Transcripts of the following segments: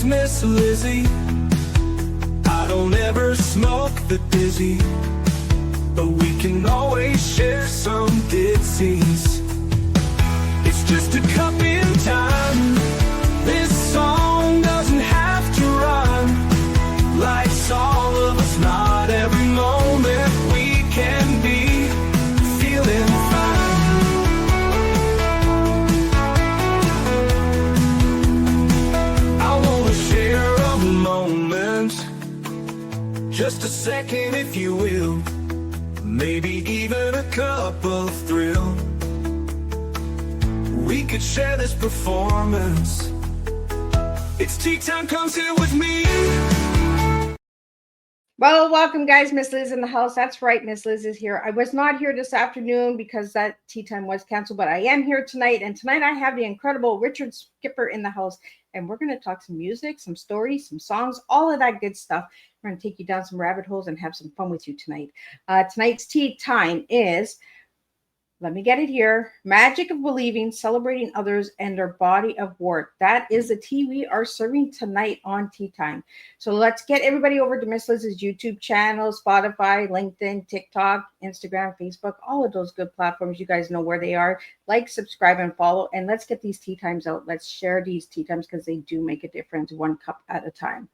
is Miss Lizzie. I don't ever smoke the dizzy, but we can always share some ditzies. It's just a cup in time. This song doesn't have to rhyme. Life's all of us, not every moment we can be feeling fine. I wanna share a moment, just a second if you will, maybe even a cup of thrill. We could share this performance. It's tea time, come sit with me. Well, welcome guys. Miss Liz in the house. That's right, Miss Liz is here. I was not here this afternoon because that tea time was canceled, but I am here tonight. And tonight I have the incredible Richard Skipper in the house. And we're going to talk some music, some stories, some songs, all of that good stuff. We're going to take you down some rabbit holes and have some fun with you tonight. Tonight's tea time is, let me get it here, Magic of Believing, Celebrating Others and Their Body of Work. That is the tea we are serving tonight on Tea Time. So let's get everybody over to Miss Liz's YouTube channel, Spotify, LinkedIn, TikTok, Instagram, Facebook, all of those good platforms. You guys know where they are. Like, subscribe, and follow. And let's get these tea times out. Let's share these tea times because they do make a difference, one cup at a time.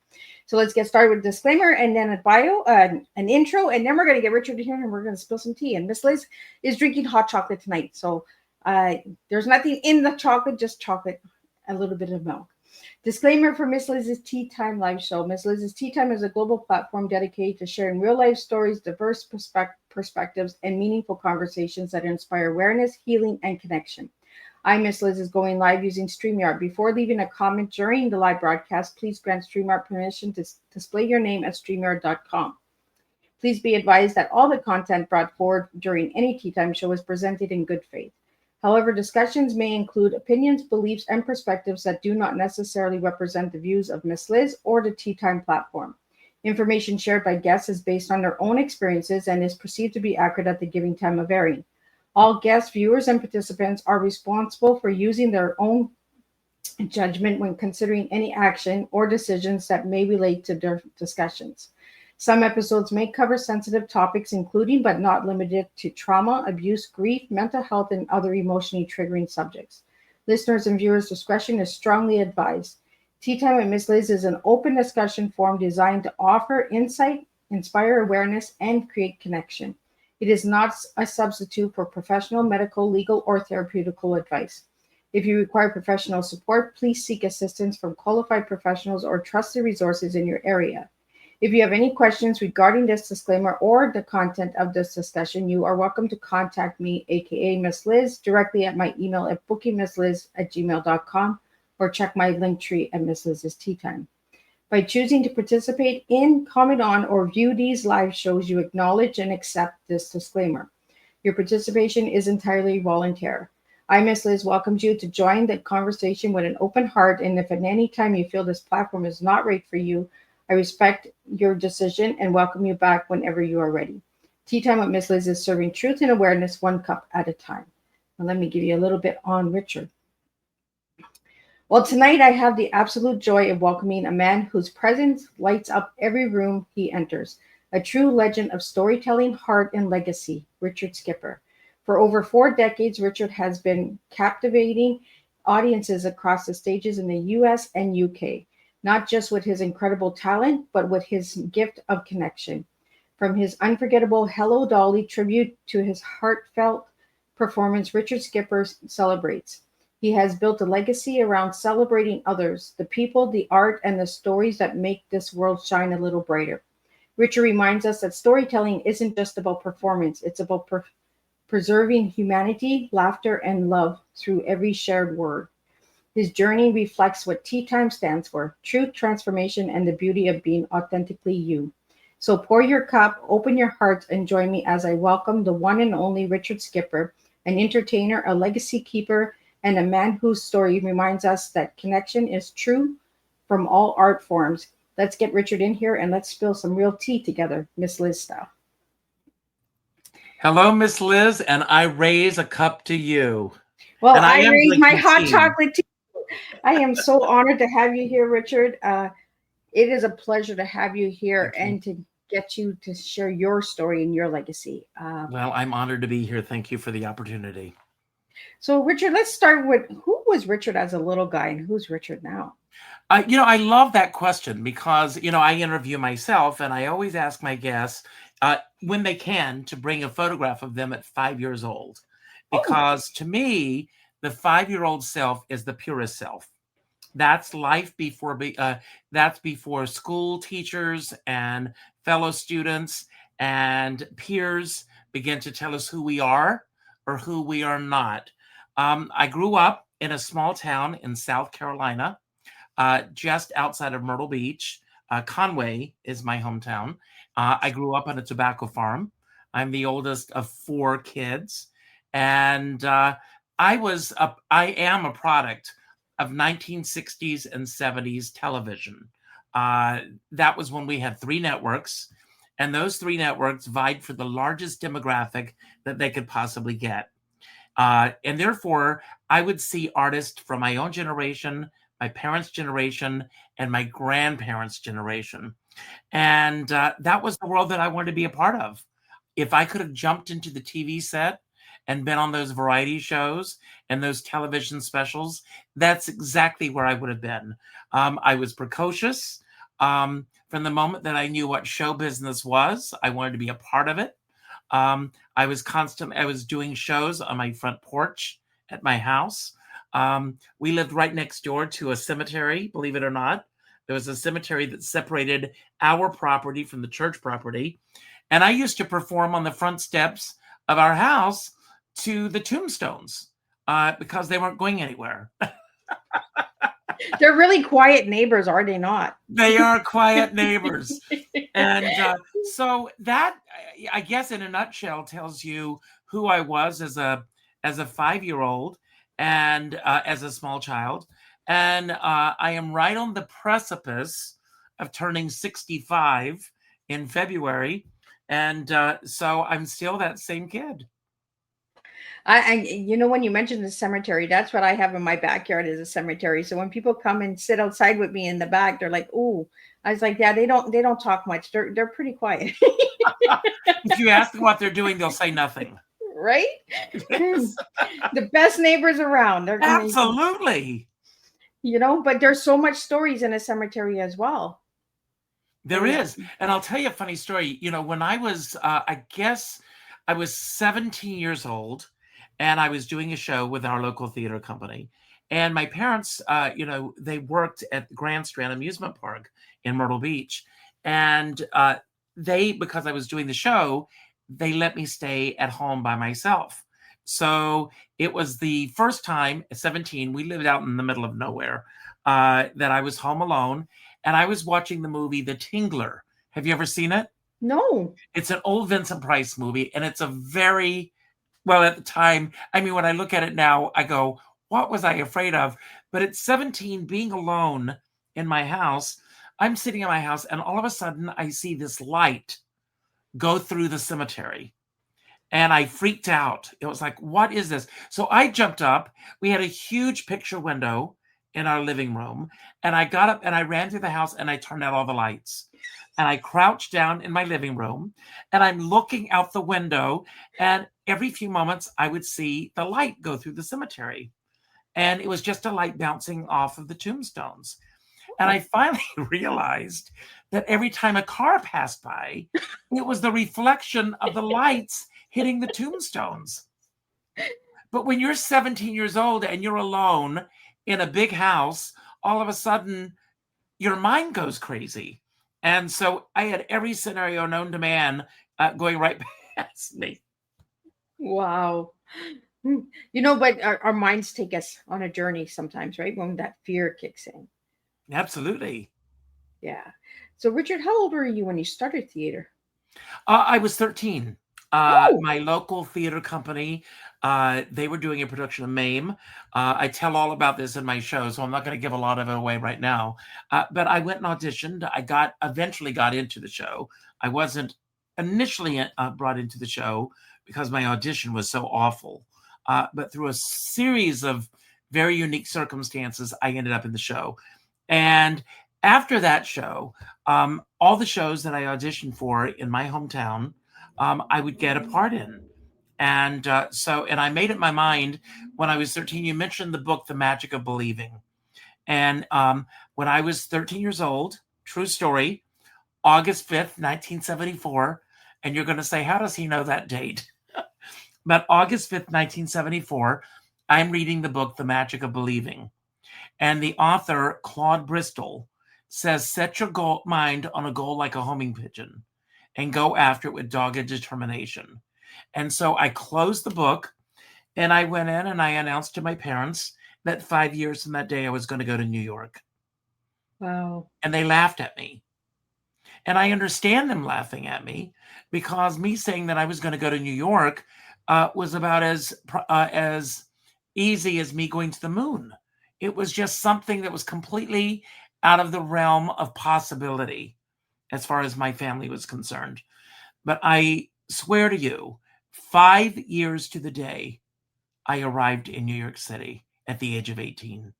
So let's get started with a disclaimer and then a bio, an intro, and then we're going to get Richard here and we're going to spill some tea. And Miss Liz is drinking hot chocolate tonight. So there's nothing in the chocolate, just chocolate, a little bit of milk. Disclaimer for Miss Liz's Tea Time live show. Miss Liz's Tea Time is a global platform dedicated to sharing real life stories, diverse perspectives, and meaningful conversations that inspire awareness, healing, and connection. Miss Liz is going live using StreamYard. Before leaving a comment during the live broadcast, please grant StreamYard permission to display your name at StreamYard.com. Please be advised that all the content brought forward during any Tea Time show is presented in good faith. However, discussions may include opinions, beliefs, and perspectives that do not necessarily represent the views of Miss Liz or the Tea Time platform. Information shared by guests is based on their own experiences and is perceived to be accurate at the given time of airing. All guests, viewers, and participants are responsible for using their own judgment when considering any action or decisions that may relate to their discussions. Some episodes may cover sensitive topics, including but not limited to trauma, abuse, grief, mental health, and other emotionally triggering subjects. Listeners' and viewers' discretion is strongly advised. Tea Time with Miss Liz is an open discussion forum designed to offer insight, inspire awareness, and create connection. It is not a substitute for professional, medical, legal, or therapeutical advice. If you require professional support, please seek assistance from qualified professionals or trusted resources in your area. If you have any questions regarding this disclaimer or the content of this discussion, you are welcome to contact me, aka Miss Liz, directly at my email at bookingmissliz@gmail.com or check my link tree at Miss Liz's Tea Time. By choosing to participate in, comment on, or view these live shows, you acknowledge and accept this disclaimer. Your participation is entirely voluntary. Miss Liz welcomes you to join the conversation with an open heart, and if at any time you feel this platform is not right for you, I respect your decision and welcome you back whenever you are ready. Tea Time with Miss Liz is serving truth and awareness one cup at a time. Now let me give you a little bit on Richard. Well, tonight I have the absolute joy of welcoming a man whose presence lights up every room he enters, a true legend of storytelling, heart, and legacy, Richard Skipper. For over 4 decades, Richard has been captivating audiences across the stages in the US and UK, not just with his incredible talent, but with his gift of connection. From his unforgettable Hello, Dolly tribute to his heartfelt performance, Richard Skipper celebrates. He has built a legacy around celebrating others, the people, the art, and the stories that make this world shine a little brighter. Richard reminds us that storytelling isn't just about performance, it's about preserving humanity, laughter, and love through every shared word. His journey reflects what Tea Time stands for: truth, transformation, and the beauty of being authentically you. So pour your cup, open your hearts, and join me as I welcome the one and only Richard Skipper, an entertainer, a legacy keeper, and a man whose story reminds us that connection is true from all art forms. Let's get Richard in here and let's spill some real tea together, Miss Liz style. Hello, Miss Liz, and I raise a cup to you. Well, I raise my hot chocolate tea. I am so honored to have you here, Richard. It is a pleasure to have you here Thank you. and to get you to share your story and your legacy. Well, I'm honored to be here. Thank you for the opportunity. So, Richard, let's start with who was Richard as a little guy and who's Richard now? I love that question because, I interview myself and I always ask my guests when they can to bring a photograph of them at 5 years old. Because to me, the 5-year-old self is the purest self. That's life that's before school teachers and fellow students and peers begin to tell us who we are or who we are not. I grew up in a small town in South Carolina, just outside of Myrtle Beach. Conway is my hometown. I grew up on a tobacco farm. I'm the oldest of 4 kids, and I am a product of 1960s and 70s television. That was when we had 3 networks, and those 3 networks vied for the largest demographic that they could possibly get. And therefore, I would see artists from my own generation, my parents' generation, and my grandparents' generation. And that was the world that I wanted to be a part of. If I could have jumped into the TV set and been on those variety shows and those television specials, that's exactly where I would have been. I was precocious. From the moment that I knew what show business was, I wanted to be a part of it. I was doing shows on my front porch at my house. We lived right next door to a cemetery, believe it or not. There was a cemetery that separated our property from the church property. And I used to perform on the front steps of our house to the tombstones because they weren't going anywhere. They're really quiet neighbors, are they not? They are quiet neighbors. And so that, I guess, in a nutshell, tells you who I was as a 5-year-old and as a small child. And I am right on the precipice of turning 65 in February. And so I'm still that same kid. When you mentioned the cemetery, that's what I have in my backyard is a cemetery. So when people come and sit outside with me in the back, they're like, "Ooh," I was like, "Yeah, they don't talk much. They're pretty quiet." If you ask them what they're doing, they'll say nothing. Right? The best neighbors around. They're Absolutely. But there's so much stories in a cemetery as well. There is. And I'll tell you a funny story. When I was, I guess I was 17 years old, and I was doing a show with our local theater company. And my parents, they worked at the Grand Strand Amusement Park in Myrtle Beach. And because I was doing the show, they let me stay at home by myself. So it was the first time at 17, we lived out in the middle of nowhere, that I was home alone. And I was watching the movie The Tingler. Have you ever seen it? No. It's an old Vincent Price movie, and it's a very, well, at the time, I mean, when I look at it now, I go, what was I afraid of? But at 17, being alone in my house, I'm sitting in my house, and all of a sudden, I see this light go through the cemetery. And I freaked out. It was like, what is this? So I jumped up. We had a huge picture window in our living room. And I got up and I ran through the house and I turned out all the lights. And I crouched down in my living room and I'm looking out the window. And every few moments I would see the light go through the cemetery. And it was just a light bouncing off of the tombstones. And I finally realized that every time a car passed by, it was the reflection of the lights hitting the tombstones. But when you're 17 years old and you're alone in a big house, all of a sudden your mind goes crazy. And so I had every scenario known to man going right past me. Wow. But our minds take us on a journey sometimes, right? When that fear kicks in. Absolutely. Yeah. So Richard, how old were you when you started theater? I was 13. My local theater company, they were doing a production of MAME. I tell all about this in my show, so I'm not going to give a lot of it away right now. But I went and auditioned. I eventually got into the show. I wasn't initially brought into the show because my audition was so awful. But through a series of very unique circumstances, I ended up in the show. And after that show, all the shows that I auditioned for in my hometown, I would get a part in. And and I made it my mind when I was 13. You mentioned the book, The Magic of Believing. And when I was 13 years old, true story, August 5th, 1974. And you're going to say, how does he know that date? But August 5th, 1974, I'm reading the book, The Magic of Believing. And the author, Claude Bristol, says, set your mind on a goal like a homing pigeon and go after it with dogged determination. And so I closed the book and I went in and I announced to my parents that 5 years from that day, I was going to go to New York. Wow. And they laughed at me. And I understand them laughing at me because me saying that I was going to go to New York was about as easy as me going to the moon. It was just something that was completely out of the realm of possibility as far as my family was concerned. But I swear to you, 5 years to the day, I arrived in New York City at the age of 18.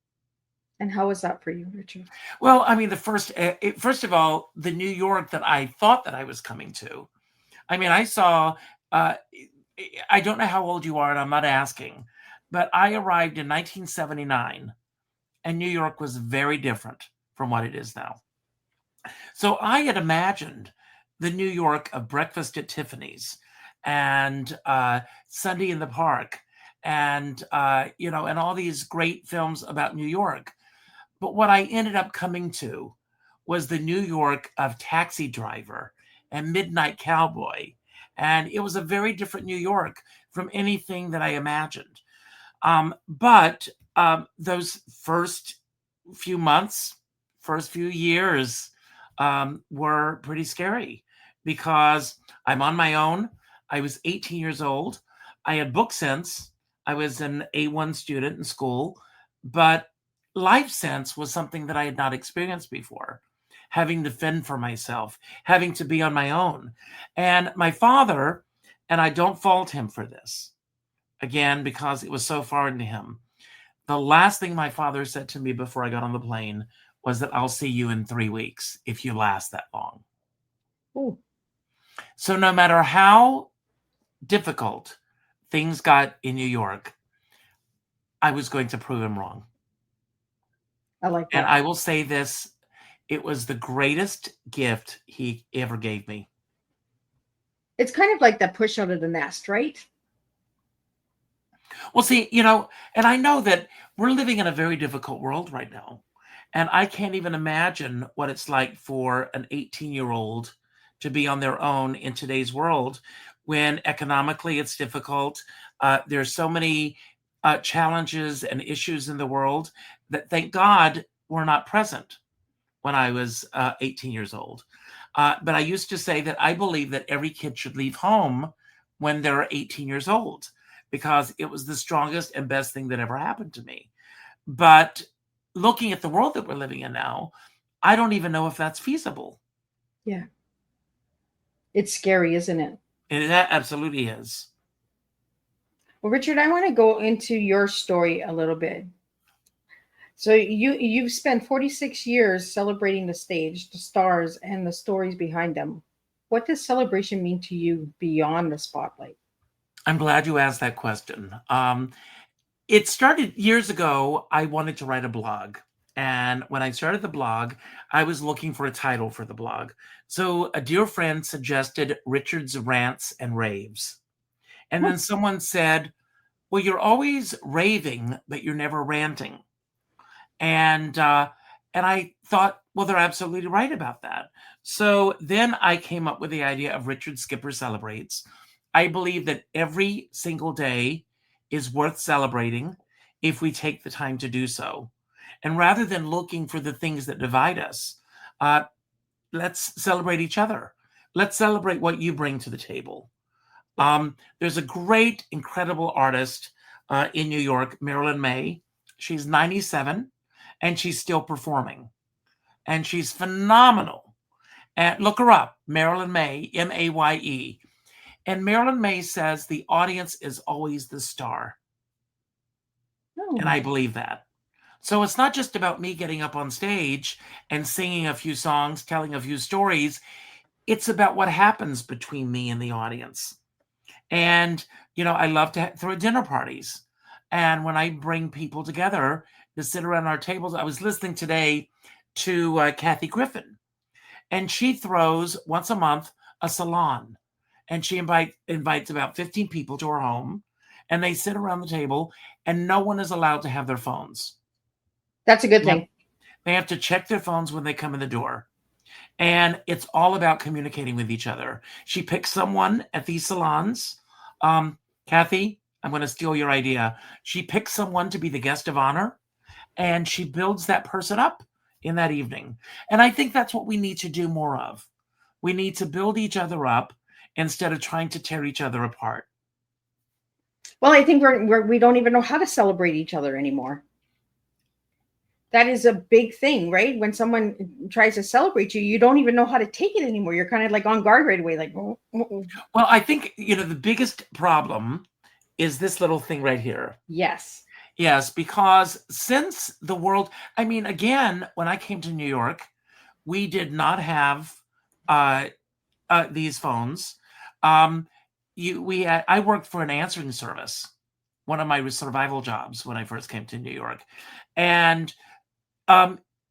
And how was that for you, Richard? Well, I mean, first of all, the New York that I thought that I was coming to, I mean, I saw, I don't know how old you are, and I'm not asking, but I arrived in 1979, and New York was very different from what it is now. So I had imagined the New York of Breakfast at Tiffany's and Sunday in the Park and, and all these great films about New York. But what I ended up coming to was the New York of Taxi Driver and Midnight Cowboy. And it was a very different New York from anything that I imagined. But those first few months, first few years were pretty scary because I'm on my own. I was 18 years old. I had book sense. I was an A1 student in school, but life sense was something that I had not experienced before. Having to fend for myself, having to be on my own. And my father, and I don't fault him for this, again, because it was so foreign to him. The last thing my father said to me before I got on the plane was that I'll see you in 3 weeks if you last that long. Ooh. So no matter how difficult things got in New York, I was going to prove him wrong. I like that. And I will say this, it was the greatest gift he ever gave me. It's kind of like that push out of the nest, right? Well, see, and I know that we're living in a very difficult world right now. And I can't even imagine what it's like for an 18-year-old to be on their own in today's world when economically it's difficult. There's so many challenges and issues in the world that, thank God, were not present when I was 18 years old. But I used to say that I believe that every kid should leave home when they're 18 years old because it was the strongest and best thing that ever happened to me. But looking at the world that we're living in now, I don't even know if that's feasible. Yeah. It's scary, isn't it? And that absolutely is. Well, Richard, I want to go into your story a little bit. So you've spent 46 years celebrating the stage, the stars, and the stories behind them. What does celebration mean to you beyond the spotlight? I'm glad you asked that question. It started years ago. I wanted to write a blog. And when I started the blog, I was looking for a title for the blog. So a dear friend suggested Richard's Rants and Raves. And then someone said, well, you're always raving, but you're never ranting. And I thought, well, they're absolutely right about that. So then I came up with the idea of Richard Skipper Celebrates. I believe that every single day is worth celebrating if we take the time to do so. And rather than looking for the things that divide us, let's celebrate each other. Let's celebrate what you bring to the table. There's a great, incredible artist in New York, Marilyn May. She's 97 and she's still performing. And she's phenomenal. And look her up, Marilyn May, M-A-Y-E. And Marilyn May says the audience is always the star. And I believe that. So it's not just about me getting up on stage and singing a few songs, telling a few stories. It's about what happens between me and the audience. And, I love to throw dinner parties. And when I bring people together to sit around our tables, I was listening today to Kathy Griffin, and she throws once a month a salon, and she invites about 15 people to her home, and they sit around the table, and no one is allowed to have their phones. That's a good thing. They have to check their phones when they come in the door. And it's all about communicating with each other. She picks someone at these salons. Kathy, I'm going to steal your idea. She picks someone to be the guest of honor, and she builds that person up in that evening. And I think that's what we need to do more of. We need to build each other up instead of trying to tear each other apart. Well, I think we don't even know how to celebrate each other anymore. That is a big thing, right? When someone tries to celebrate you, you don't even know how to take it anymore. You're kind of like on guard right away, like, oh. Well, I think, the biggest problem is this little thing right here. Yes. Yes, because since the world, again, when I came to New York, we did not have these phones. I worked for an answering service, one of my survival jobs when I first came to New York. And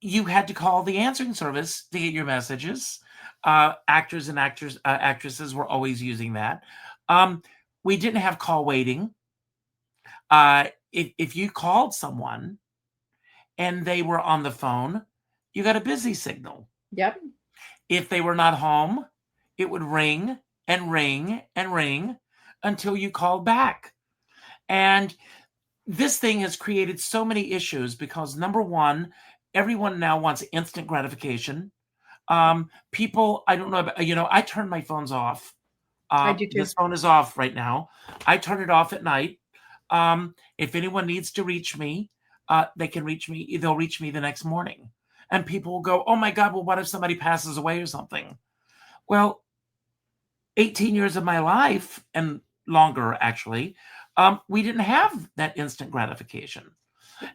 you had to call the answering service to get your messages. Actors and actresses were always using that. We didn't have call waiting. If you called someone and they were on the phone, you got a busy signal. Yep. If they were not home, it would ring and ring and ring until you called back. And this thing has created so many issues because, number one, everyone now wants instant gratification. People, I don't know about, I turn my phones off. I do too. This phone is off right now. I turn it off at night. If anyone needs to reach me, they can reach me. They'll reach me the next morning. And people will go, oh my God, well, what if somebody passes away or something? Well, 18 years of my life and longer, actually, we didn't have that instant gratification.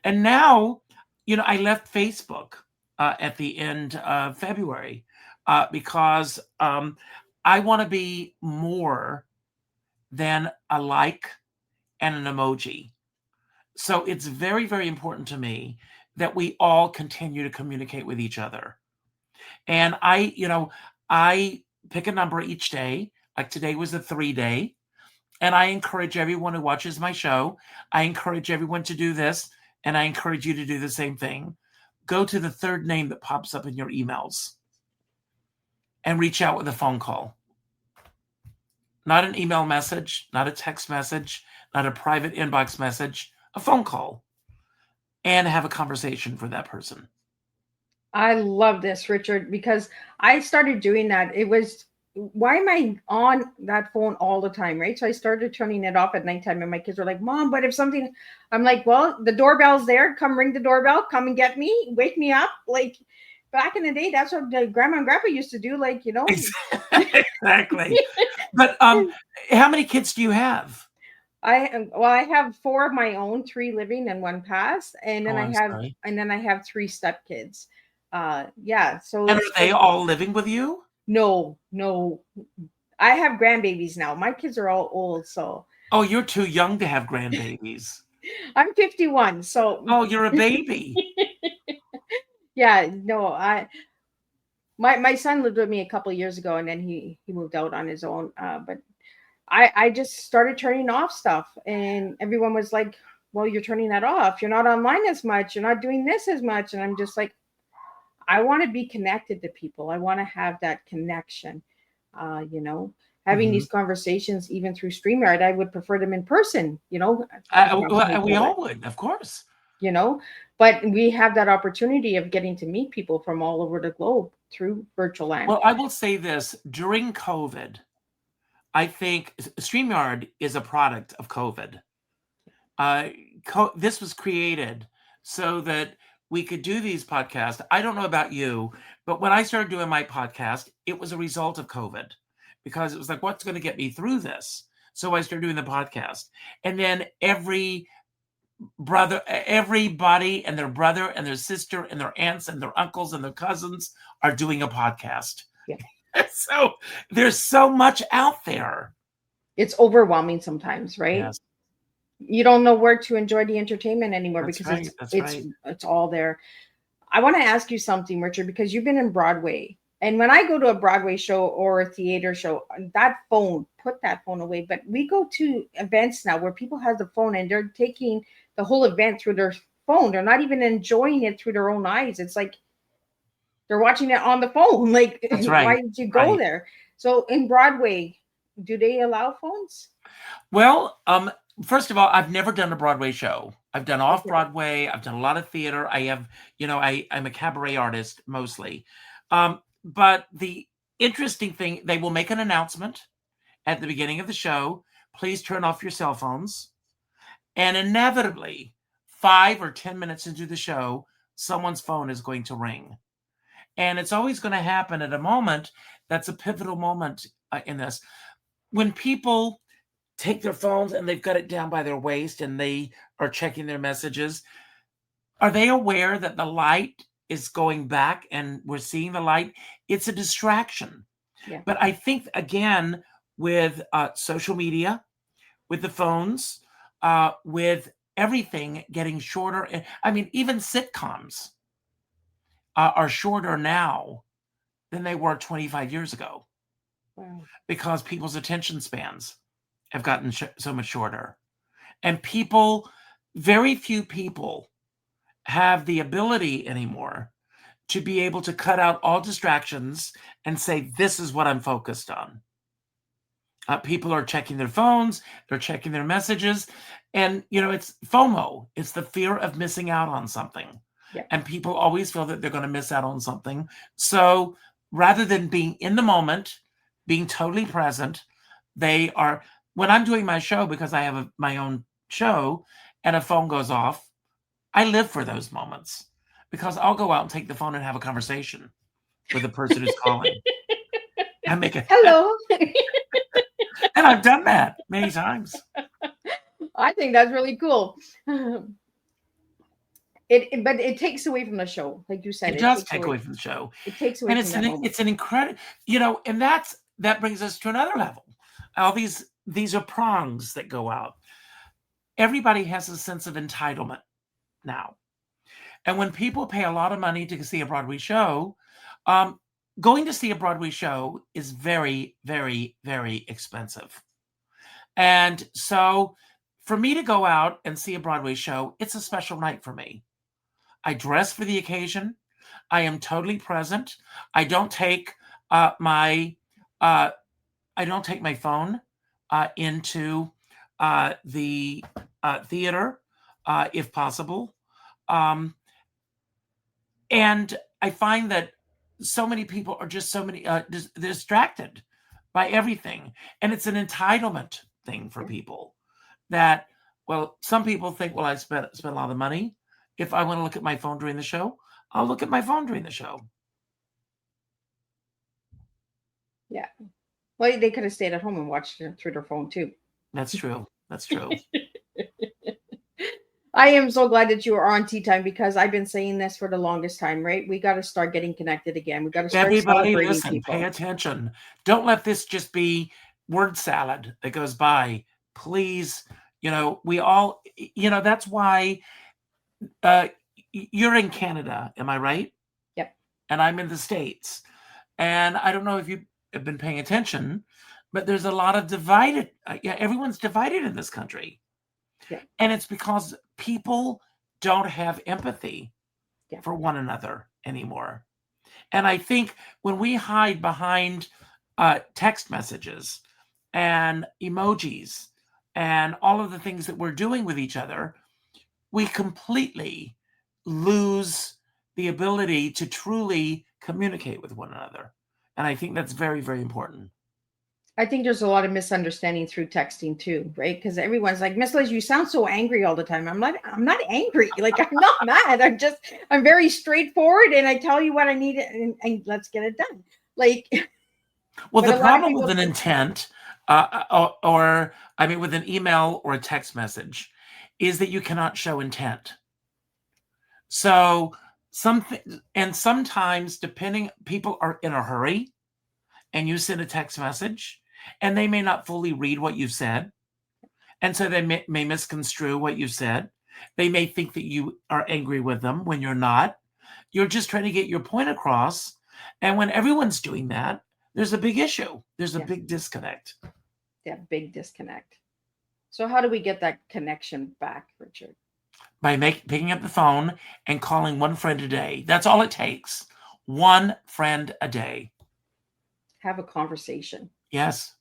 And now, I left Facebook at the end of February because I want to be more than a like and an emoji. So it's very, very important to me that we all continue to communicate with each other. And I pick a number each day. Like today was a 3-day. And I encourage everyone who watches my show, I encourage everyone to do this, and I encourage you to do the same thing. Go to the third name that pops up in your emails and reach out with a phone call. Not an email message, not a text message, not a private inbox message, a phone call, and have a conversation for that person. I love this, Richard, because I started doing that. It was, why am I on that phone all the time, right? So I started turning it off at nighttime, and my kids were like, Mom, but if something, I'm like, well, the doorbell's there. Come ring the doorbell. Come and get me. Wake me up. Like back in the day, that's what the grandma and grandpa used to do. Like, Exactly. But how many kids do you have? I have 4 of my own, 3 living and 1 passed. And then I have 3 stepkids. Yeah. So and are they all living with you? No. I have grandbabies now. My kids are all old, so. Oh, you're too young to have grandbabies. I'm 51, so. Oh, you're a baby. Yeah, no, my son lived with me a couple of years ago, and then he moved out on his own. But I just started turning off stuff, and everyone was like, well, you're turning that off. You're not online as much. You're not doing this as much. And I'm just like, I want to be connected to people. I want to have that connection. Having these conversations, even through StreamYard, I would prefer them in person, we all would, of course. But we have that opportunity of getting to meet people from all over the globe through virtual land. Well, I will say this, during COVID, I think StreamYard is a product of COVID. This was created so that we could do these podcasts. I don't know about you, but when I started doing my podcast, it was a result of COVID, because it was like, what's going to get me through this? So I started doing the podcast. And then every brother, everybody and their brother and their sister and their aunts and their uncles and their cousins are doing a podcast. Yeah. So there's so much out there. It's overwhelming sometimes, right? Yes. You don't know where to enjoy the entertainment anymore That's because right. it's all there. I want to ask you something, Richard, because you've been in Broadway. And when I go to a Broadway show or a theater show, put that phone away. But we go to events now where people have the phone and they're taking the whole event through their phone. They're not even enjoying it through their own eyes. It's like they're watching it on the phone. Like, That's right. why did you go there? So in Broadway, do they allow phones? Well, first of all, I've never done a Broadway show. I've done off Broadway. I've done a lot of theater. I have, I'm a cabaret artist mostly. But the interesting thing, they will make an announcement at the beginning of the show. Please turn off your cell phones. And inevitably, 5 or 10 minutes into the show, someone's phone is going to ring. And it's always going to happen at a moment that's a pivotal moment in this. When people take their phones and they've got it down by their waist and they are checking their messages, are they aware that the light is going back and we're seeing the light? It's a distraction. Yeah. But I think, again, with social media, with the phones, with everything getting shorter, I mean, even sitcoms are shorter now than they were 25 years ago. Wow. Because people's attention spans have gotten so much shorter. And very few people have the ability anymore to be able to cut out all distractions and say, this is what I'm focused on. People are checking their phones, they're checking their messages, and it's FOMO. It's the fear of missing out on something. Yeah. And people always feel that they're going to miss out on something. So rather than being in the moment, being totally present, when I'm doing my show, because I have my own show and a phone goes off, I live for those moments because I'll go out and take the phone and have a conversation with the person who's calling. I make a hello. And I've done that many times. I think that's really cool. But it takes away from the show, like you said. It does take away from the show. It takes away and from the moment. It's an incredible, and that brings us to another level. All these are prongs that go out. Everybody has a sense of entitlement now. And when people pay a lot of money to see a Broadway show, going to see a Broadway show is very, very, very expensive. And so for me to go out and see a Broadway show, it's a special night for me. I dress for the occasion. I am totally present. I don't take my phone into the theater if possible. And I find that so many people are just distracted by everything. And it's an entitlement thing for people that, well, some people think, well, I spent a lot of money. If I want to look at my phone during the show, I'll look at my phone during the show. Yeah. Well, they could have stayed at home and watched it through their phone too. That's true. That's true. I am so glad that you are on Tea Time because I've been saying this for the longest time, right? We got to start getting connected again. We got to start Everybody celebrating listen, people. pay attention. Don't let this just be word salad that goes by. Please, we all, that's why you're in Canada, am I right? Yep. And I'm in the States. And I don't know if you have been paying attention, but there's a lot of divided. Everyone's divided in this country. Yeah. And it's because people don't have empathy for one another anymore. And I think when we hide behind text messages and emojis and all of the things that we're doing with each other, we completely lose the ability to truly communicate with one another. And I think that's very, very important. I think there's a lot of misunderstanding through texting too, right? Because everyone's like, Miss Liz, you sound so angry all the time. I'm not angry. Like, I'm not mad. I'm very straightforward and I tell you what I need and let's get it done. Like, well, the problem with an intent with an email or a text message is that you cannot show intent. So sometimes people are in a hurry and you send a text message and they may not fully read what you said. And so they may misconstrue what you said. They may think that you are angry with them when you're not. You're just trying to get your point across. And when everyone's doing that, there's a big issue. There's a big disconnect. Yeah, big disconnect. So how do we get that connection back, Richard? By picking up the phone and calling one friend a day. That's all it takes. One friend a day. Have a conversation. Yes.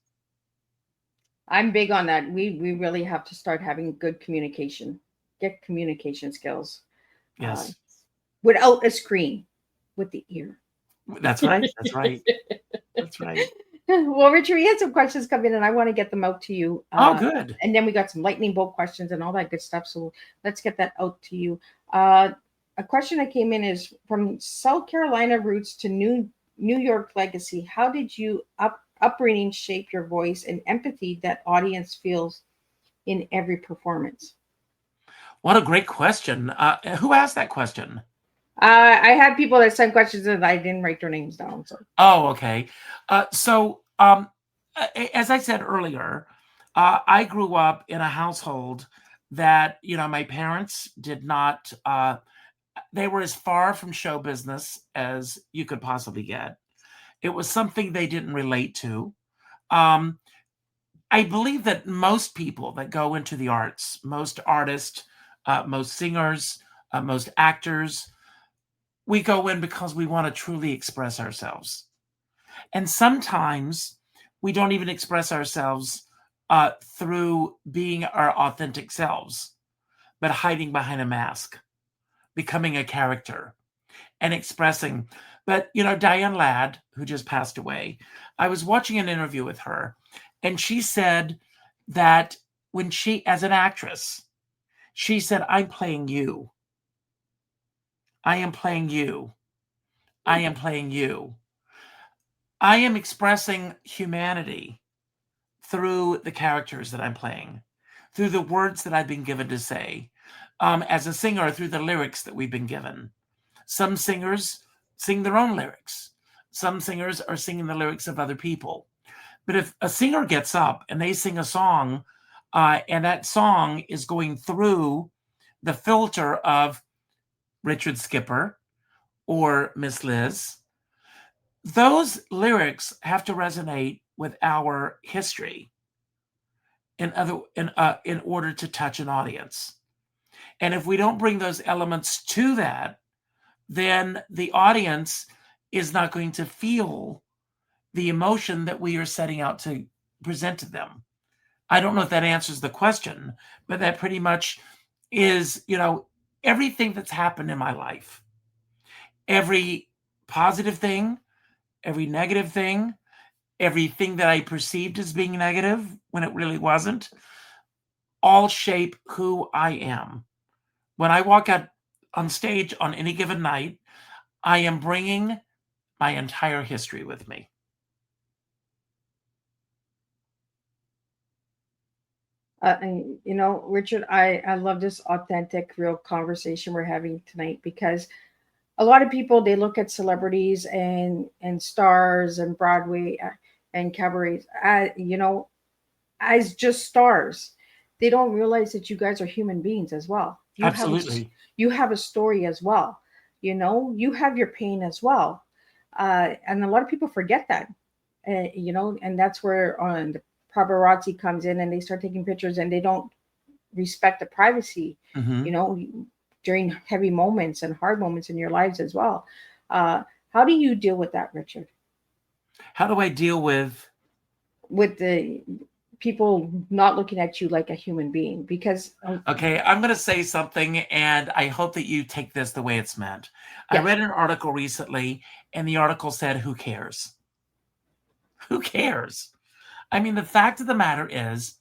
I'm big on that. We really have to start having good communication. Get communication skills. Yes. Without a screen, with the ear. That's right. That's right. That's right. Well, Richard, we had some questions come in and I want to get them out to you. Oh, good. And then we got some lightning bolt questions and all that good stuff. So let's get that out to you. A question that came in is from South Carolina roots to New York legacy. How did you upbringing shape your voice and empathy that audience feels in every performance? What a great question. Who asked that question? I had people that sent questions and I didn't write their names down. So. Oh, okay. So as I said earlier, I grew up in a household that, my parents did not, they were as far from show business as you could possibly get. It was something they didn't relate to. I believe that most people that go into the arts, most artists, most singers, most actors, we go in because we want to truly express ourselves. And sometimes we don't even express ourselves through being our authentic selves, but hiding behind a mask, becoming a character and expressing. But, Diane Ladd, who just passed away, I was watching an interview with her, and she said that when she, as an actress, she said, I'm playing you. I am playing you. I am playing you. I am expressing humanity through the characters that I'm playing, through the words that I've been given to say, as a singer, through the lyrics that we've been given. Some singers sing their own lyrics. Some singers are singing the lyrics of other people. But if a singer gets up and they sing a song, and that song is going through the filter of Richard Skipper or Miss Liz, those lyrics have to resonate with our history in order to touch an audience. And if we don't bring those elements to that, then the audience is not going to feel the emotion that we are setting out to present to them. I don't know if that answers the question, but that pretty much is, everything that's happened in my life, every positive thing, every negative thing, everything that I perceived as being negative when it really wasn't, all shape who I am. When I walk out on stage on any given night, I am bringing my entire history with me. And Richard, I love this authentic, real conversation we're having tonight, because a lot of people, they look at celebrities and stars and Broadway and cabarets, as just stars. They don't realize that you guys are human beings as well. Absolutely. You have a story as well. You have your pain as well. And a lot of people forget that, and that's where the paparazzi comes in and they start taking pictures and they don't respect the privacy, during heavy moments and hard moments in your lives as well. How do you deal with that, Richard? How do I deal with the people not looking at you like a human being? Because okay, I'm going to say something, and I hope that you take this the way it's meant. Yes. I read an article recently, and the article said, who cares? Who cares? I mean, the fact of the matter is,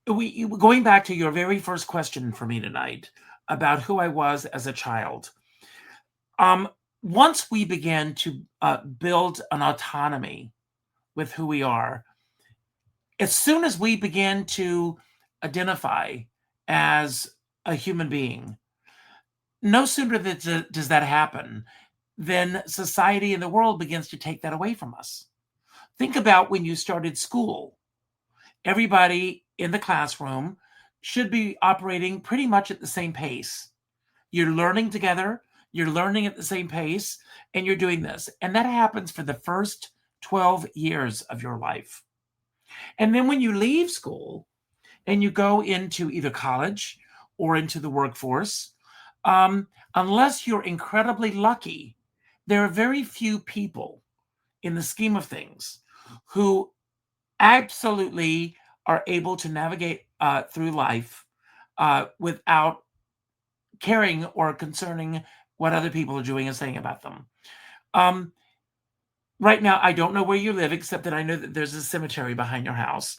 going back to your very first question for me tonight about who I was as a child. Once we begin to build an autonomy with who we are, as soon as we begin to identify as a human being, no sooner does that happen than society and the world begins to take that away from us. Think about when you started school. Everybody in the classroom should be operating pretty much at the same pace. You're learning together, you're learning at the same pace, and you're doing this. And that happens for the first 12 years of your life. And then when you leave school and you go into either college or into the workforce, unless you're incredibly lucky, there are very few people in the scheme of things who absolutely are able to navigate through life without caring or concerning what other people are doing and saying about them. Right now, I don't know where you live, except that I know that there's a cemetery behind your house.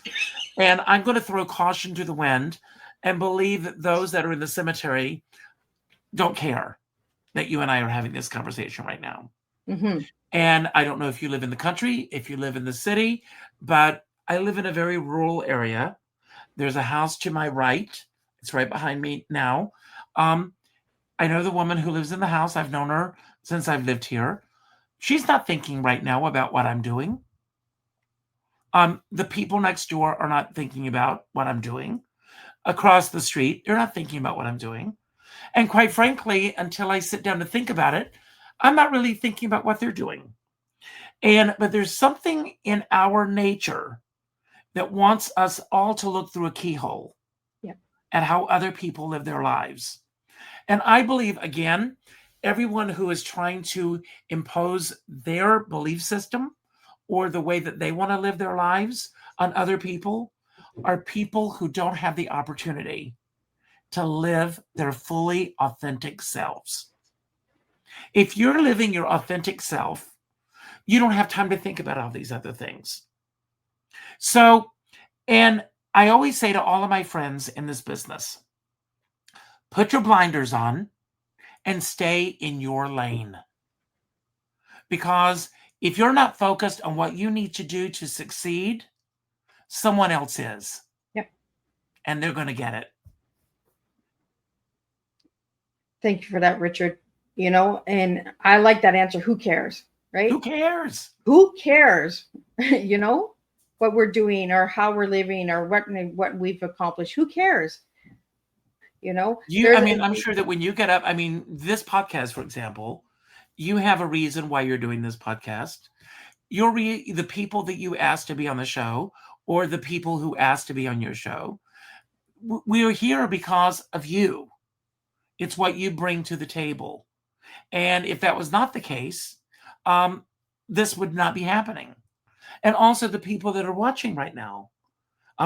And I'm going to throw caution to the wind and believe that those that are in the cemetery don't care that you and I are having this conversation right now. Mm-hmm. And I don't know if you live in the country, if you live in the city, but I live in a very rural area. There's a house to my right. It's right behind me now. I know the woman who lives in the house. I've known her since I've lived here. She's not thinking right now about what I'm doing. The people next door are not thinking about what I'm doing. Across the street, they're not thinking about what I'm doing. And quite frankly, until I sit down to think about it, I'm not really thinking about what they're doing. But there's something in our nature that wants us all to look through a keyhole at how other people live their lives. And I believe, again, everyone who is trying to impose their belief system or the way that they want to live their lives on other people are people who don't have the opportunity to live their fully authentic selves. If you're living your authentic self, you don't have time to think about all these other things. So, and I always say to all of my friends in this business, put your blinders on and stay in your lane. Because if you're not focused on what you need to do to succeed, someone else is. Yep. And they're going to get it. Thank you for that, Richard. And I like that answer. Who cares, right? Who cares? Who cares, what we're doing or how we're living or what we've accomplished? Who cares? I'm sure that when you get up, this podcast, for example, you have a reason why you're doing this podcast. The people that you asked to be on the show or the people who asked to be on your show, we're here because of you. It's what you bring to the table. And if that was not the case, this would not be happening. And also the people that are watching right now,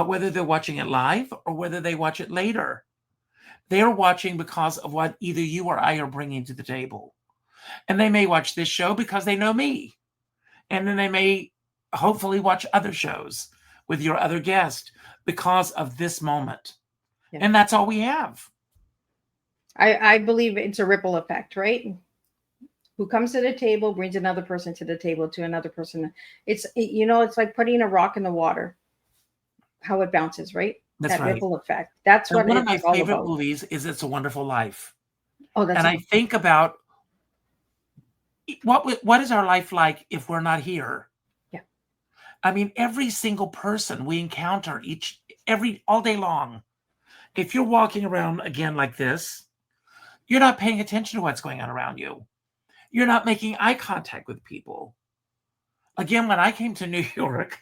whether they're watching it live or whether they watch it later, they're watching because of what either you or I are bringing to the table. And they may watch this show because they know me. And then they may hopefully watch other shows with your other guest because of this moment. Yeah. And that's all we have. I believe it's a ripple effect, right? Who comes to the table brings another person to the table to another person. It's like putting a rock in the water, how it bounces, right? That's that right. Ripple effect. That's what one of my favorite movies is It's a Wonderful Life. Oh, that's. And I think about what is our life like if we're not here? Yeah. Every single person we encounter all day long. If you're walking around again like this, you're not paying attention to what's going on around you. You're not making eye contact with people. Again, when I came to New York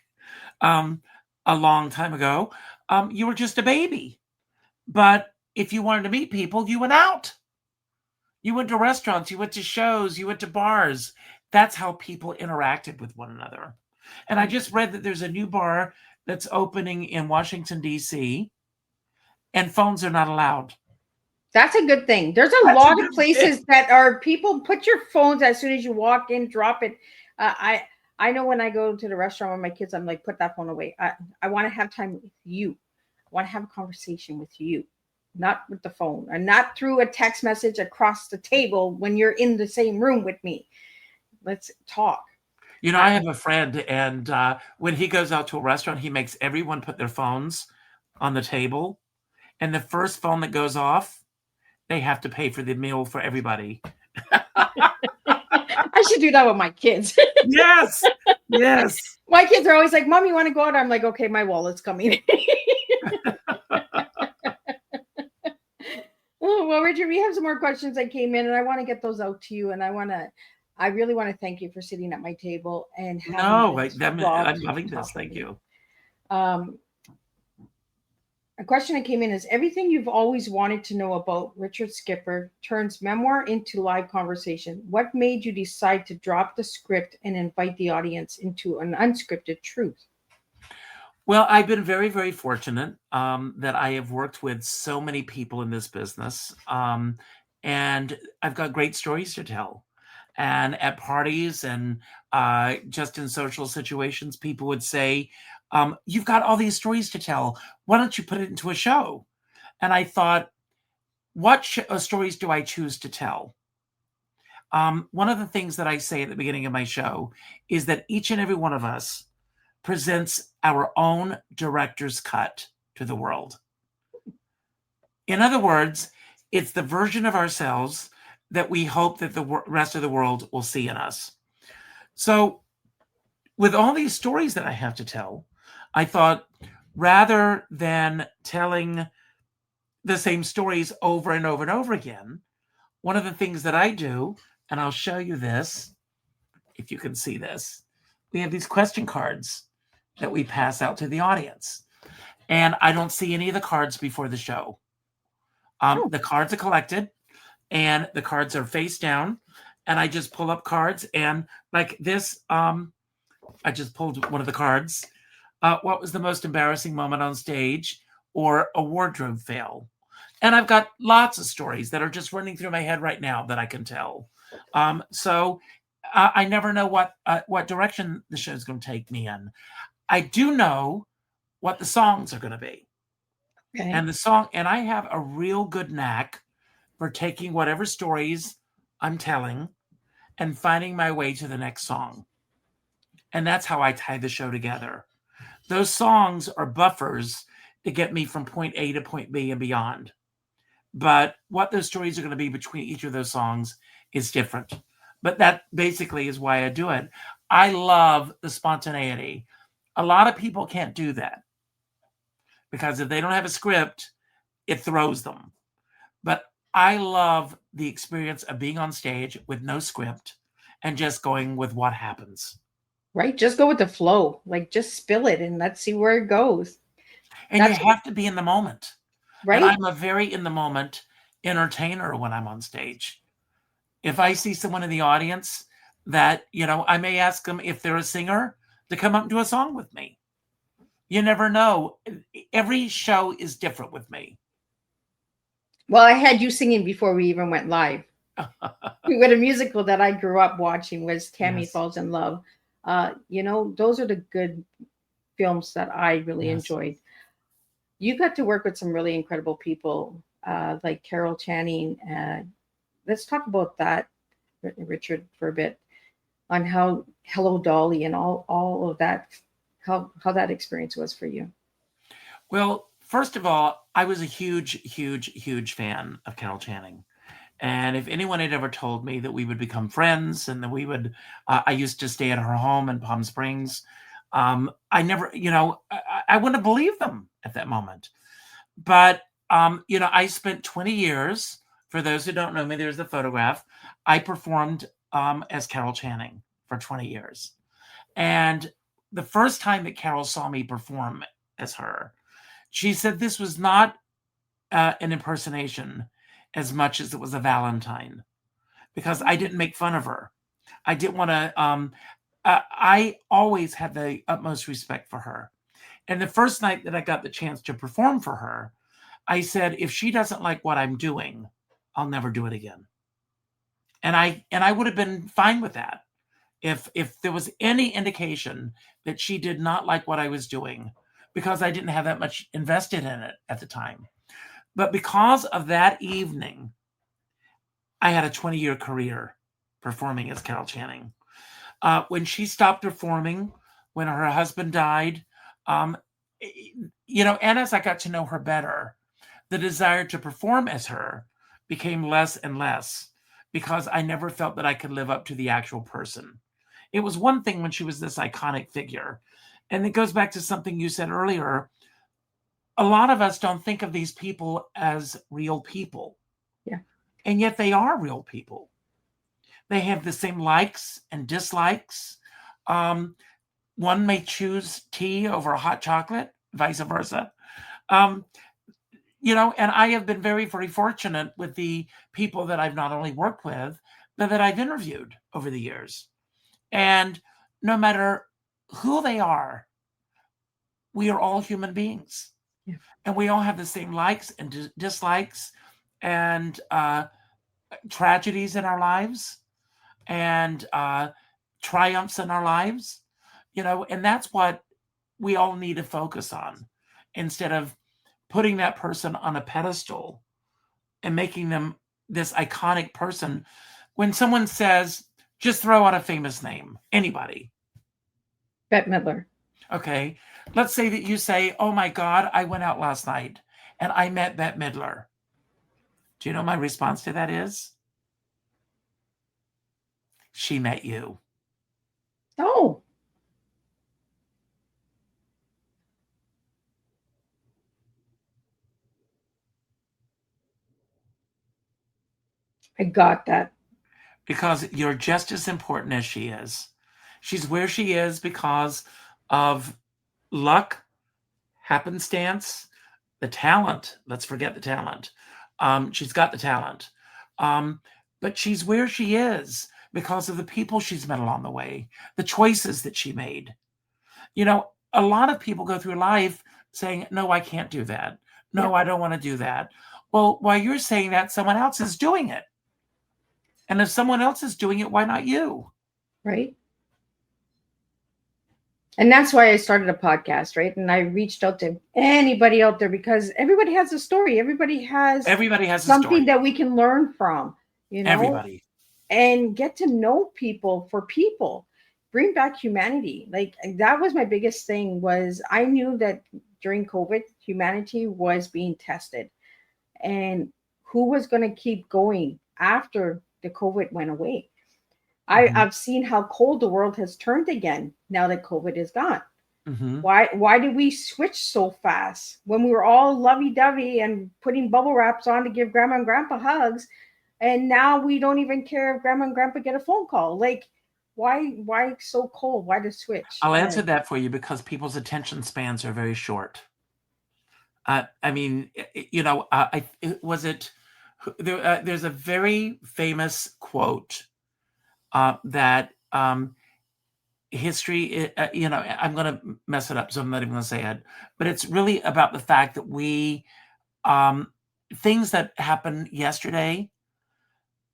a long time ago, you were just a baby. But if you wanted to meet people, you went out. You went to restaurants, you went to shows, you went to bars. That's how people interacted with one another. And I just read that there's a new bar that's opening in Washington, D.C., and phones are not allowed. That's a good thing. There's a lot of places that are people put your phones as soon as you walk in, drop it. I know when I go to the restaurant with my kids, I'm like, put that phone away. I want to have time with you. I want to have a conversation with you, not with the phone, and not through a text message across the table when you're in the same room with me. Let's talk. I have a friend, and when he goes out to a restaurant, he makes everyone put their phones on the table. and the first phone that goes off, they have to pay for the meal for everybody. I should do that with my kids. Yes, yes. My kids are always like, Mom, you want to go out? I'm like, okay, my wallet's coming. Oh, well, Richard, we have some more questions that came in, and I want to get those out to you. And I really want to thank you for sitting at my table and No, having this I'm raw loving talk this. Thank with me. you. A question that came in is, everything you've always wanted to know about Richard Skipper turns memoir into live conversation. What made you decide to drop the script and invite the audience into an unscripted truth? Well, I've been very, very fortunate that I have worked with so many people in this business. And I've got great stories to tell. And at parties and just in social situations, people would say, you've got all these stories to tell. Why don't you put it into a show? And I thought, what stories do I choose to tell? One of the things that I say at the beginning of my show is that each and every one of us presents our own director's cut to the world. In other words, it's the version of ourselves that we hope that the rest of the world will see in us. So with all these stories that I have to tell, I thought, rather than telling the same stories over and over and over again, one of the things that I do, and I'll show you this, if you can see this, we have these question cards that we pass out to the audience. And I don't see any of the cards before the show. The cards are collected, and the cards are face down, and I just pull up cards, and like this, I just pulled one of the cards. What was the most embarrassing moment on stage, or a wardrobe fail? And I've got lots of stories that are just running through my head right now that I can tell. So I never know what direction the show's going to take me in. I do know what the songs are going to be. Okay. And I have a real good knack for taking whatever stories I'm telling and finding my way to the next song. And that's how I tie the show together. Those songs are buffers to get me from point A to point B and beyond. But what those stories are going to be between each of those songs is different. But that basically is why I do it. I love the spontaneity. A lot of people can't do that because if they don't have a script, it throws them. But I love the experience of being on stage with no script and just going with what happens. Right? Just go with the flow. Like, just spill it and let's see where it goes. And you have to be in the moment. Right? And I'm a very in the moment entertainer when I'm on stage. If I see someone in the audience that, I may ask them if they're a singer to come up and do a song with me. You never know. Every show is different with me. Well, I had you singing before we even went live. What a musical that I grew up watching was Tammy Falls in Love. Those are the good films that I really enjoyed. You got to work with some really incredible people, like Carol Channing. Let's talk about that, Richard, for a bit, on how Hello Dolly and all of that, how that experience was for you. Well, first of all, I was a huge, huge, huge fan of Carol Channing. And if anyone had ever told me that we would become friends and that we would, I used to stay at her home in Palm Springs. I never, I wouldn't have believed them at that moment. But, I spent 20 years, for those who don't know me, there's the photograph. I performed as Carol Channing for 20 years. And the first time that Carol saw me perform as her, she said this was not an impersonation as much as it was a Valentine, because I didn't make fun of her. I didn't want to, I always had the utmost respect for her. And the first night that I got the chance to perform for her, I said, if she doesn't like what I'm doing, I'll never do it again. And I would have been fine with that. If there was any indication that she did not like what I was doing, because I didn't have that much invested in it at the time. But because of that evening, I had a 20-year career performing as Carol Channing. When she stopped performing, when her husband died, and as I got to know her better, the desire to perform as her became less and less because I never felt that I could live up to the actual person. It was one thing when she was this iconic figure. And it goes back to something you said earlier. A lot of us don't think of these people as real people. Yeah. And yet they are real people. They have the same likes and dislikes. One may choose tea over hot chocolate, vice versa. And I have been very, very fortunate with the people that I've not only worked with, but that I've interviewed over the years. And no matter who they are, we are all human beings. Yeah. And we all have the same likes and dislikes and tragedies in our lives and triumphs in our lives, and that's what we all need to focus on instead of putting that person on a pedestal and making them this iconic person. When someone says, just throw out a famous name, anybody. Bette Midler. Okay. Let's say that you say, oh my God, I went out last night and I met Bette Midler. Do you know my response to that is? She met you. Oh. I got that. Because you're just as important as she is. She's where she is because of luck, happenstance, the talent. Let's forget the talent. She's got the talent. But she's where she is because of the people she's met along the way, the choices that she made. A lot of people go through life saying, no, I can't do that. No, I don't want to do that. Well, while you're saying that, someone else is doing it. And if someone else is doing it, why not you? Right. And that's why I started a podcast, right? And I reached out to anybody out there because everybody has a story. Everybody has something that we can learn from, Everybody. And get to know people for people. Bring back humanity. Like that was my biggest thing was I knew that during COVID, humanity was being tested. And who was going to keep going after the COVID went away? Mm-hmm. I've seen how cold the world has turned again now that COVID is gone. Mm-hmm. Why did we switch so fast when we were all lovey-dovey and putting bubble wraps on to give grandma and grandpa hugs? And now we don't even care if grandma and grandpa get a phone call. Like, why so cold? Why the switch? I'll answer that for you because people's attention spans are very short. There's a very famous quote that history, I'm going to mess it up, so I'm not even going to say it, but it's really about the fact that we, things that happened yesterday,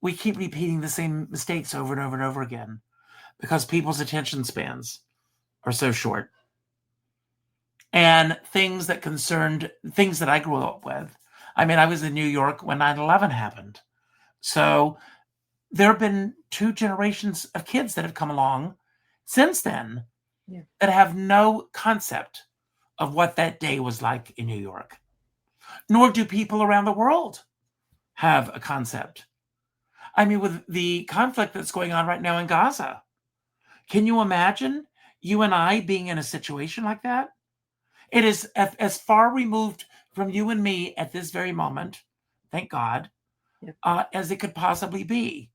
we keep repeating the same mistakes over and over and over again because people's attention spans are so short. And things that I grew up with. I mean, I was in New York when 9/11 happened. So there have been 2 generations of kids that have come along since then that have no concept of what that day was like in New York. Nor do people around the world have a concept. I mean, with the conflict that's going on right now in Gaza, can you imagine you and I being in a situation like that? It is as far removed from you and me at this very moment, thank God, as it could possibly be.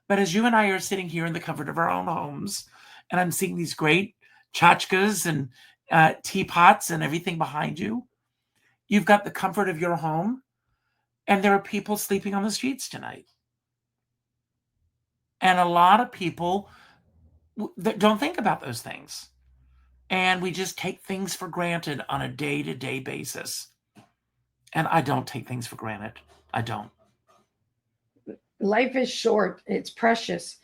But as you and I are sitting here in the comfort of our own homes, and I'm seeing these great tchotchkes and teapots and everything behind you, you've got the comfort of your home, and there are people sleeping on the streets tonight. And a lot of people don't think about those things. And we just take things for granted on a day-to-day basis. And I don't take things for granted. I don't. Life is short. It's precious.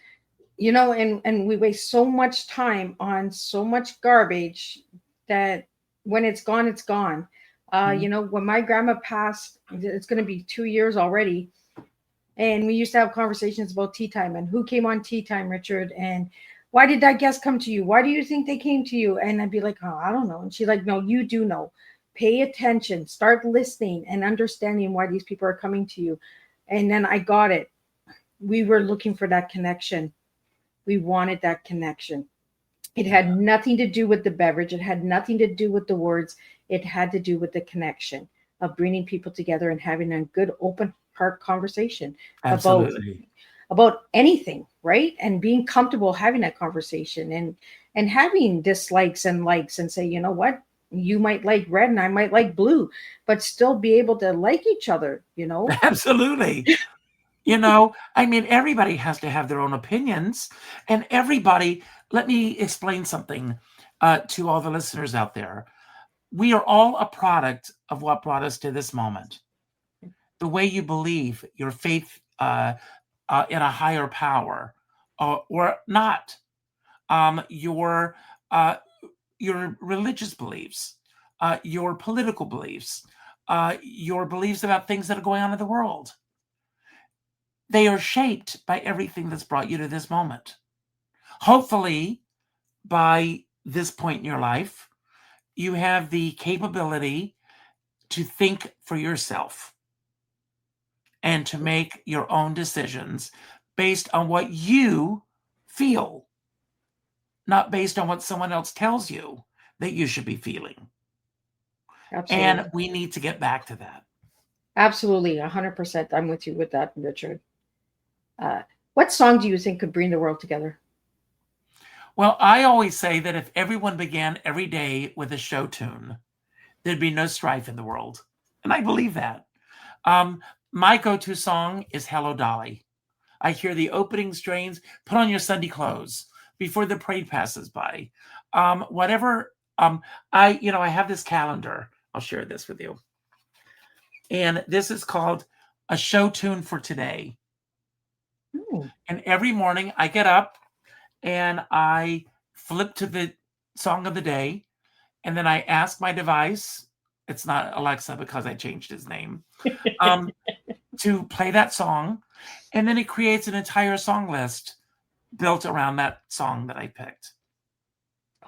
And we waste so much time on so much garbage that when it's gone, it's gone. When my grandma passed, it's going to be 2 years already. And we used to have conversations about tea time and who came on tea time, Richard, and why did that guest come to you? Why do you think they came to you? And I'd be like, oh, I don't know. And she's like, no, you do know. pay attention, start listening and understanding why these people are coming to you. And then I got it. We were looking for that connection. We wanted that connection. It had nothing to do with the beverage. It had nothing to do with the words. It had to do with the connection of bringing people together and having a good open heart conversation Absolutely. about anything, right? And being comfortable having that conversation and having dislikes and likes and say, you know what? You might like red and I might like blue, but still be able to like each other, you know? Absolutely. You know, I mean, everybody has to have their own opinions, and everybody, let me explain something to all the listeners out there. We are all a product of what brought us to this moment. The way you believe, your faith in a higher power, or not, your religious beliefs, your political beliefs, your beliefs about things that are going on in the world. They are shaped by everything that's brought you to this moment. Hopefully, by this point in your life, you have the capability to think for yourself and to make your own decisions based on what you feel, not based on what someone else tells you that you should be feeling. Absolutely. And we need to get back to that. Absolutely. 100%. I'm with you with that, Richard. What song do you think could bring the world together? Well, I always say that if everyone began every day with a show tune, there'd be no strife in the world. And I believe that. My go-to song is Hello, Dolly. I hear the opening strains, put on your Sunday clothes before the parade passes by. Whatever. I have this calendar. I'll share this with you. And this is called A Show Tune for Today. And every morning I get up and I flip to the song of the day. And then I ask my device, it's not Alexa because I changed his name, to play that song. And then it creates an entire song list built around that song that I picked.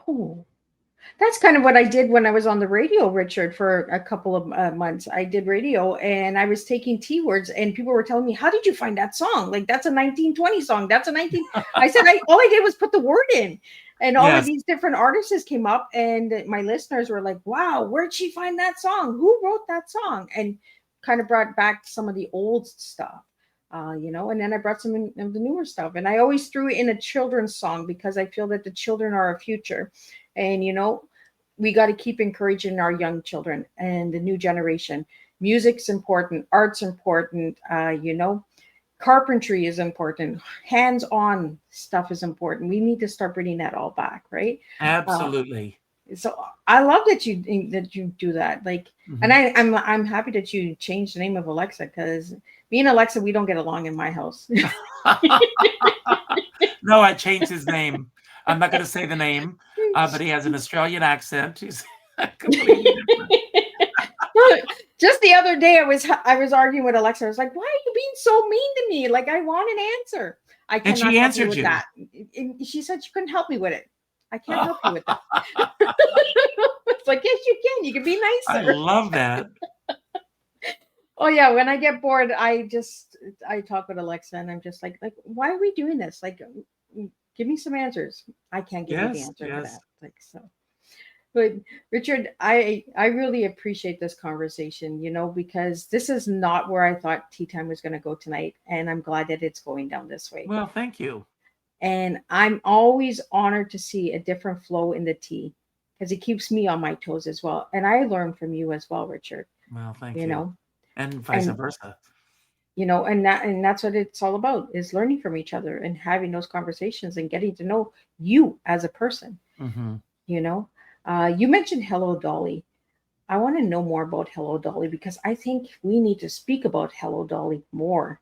Oh, that's kind of what I did when I was on the radio, Richard, for a couple of months. I did radio and I was taking T words and people were telling me, how did you find that song? Like, that's a 1920 song. That's a 19. I said, all I did was put the word in. And all of these different artists came up and my listeners were like, wow, where'd she find that song? Who wrote that song? And kind of brought back some of the old stuff, and then I brought some of the newer stuff. And I always threw in a children's song because I feel that the children are our future. And, we got to keep encouraging our young children and the new generation. Music's important. Art's important. Carpentry is important. Hands-on stuff is important. We need to start bringing that all back, right? Absolutely. So I love that you do that. Like, and I'm happy that you changed the name of Alexa because me and Alexa, we don't get along in my house. No, I changed his name. I'm not going to say the name, but he has an Australian accent. He's completely different. Just the other day, I was arguing with Alexa. I was like, "Why are you being so mean to me? Like, I want an answer." I cannot and she answered help you with that. And she said she couldn't help me with it. I can't help you with that. It's like, yes, you can. You can be nicer. I love that. Oh yeah, when I get bored, I talk with Alexa, and I'm just like, why are we doing this? Like, give me some answers. I can't give you the answer to that. Like, so. But Richard, I really appreciate this conversation, because this is not where I thought Tea Time was going to go tonight. And I'm glad that it's going down this way. Well, thank you. And I'm always honored to see a different flow in the tea because it keeps me on my toes as well. And I learn from you as well, Richard. Well, thank you. And vice versa. And that's what it's all about, is learning from each other and having those conversations and getting to know you as a person. Mm-hmm. You mentioned Hello, Dolly. I want to know more about Hello, Dolly, because I think we need to speak about Hello, Dolly more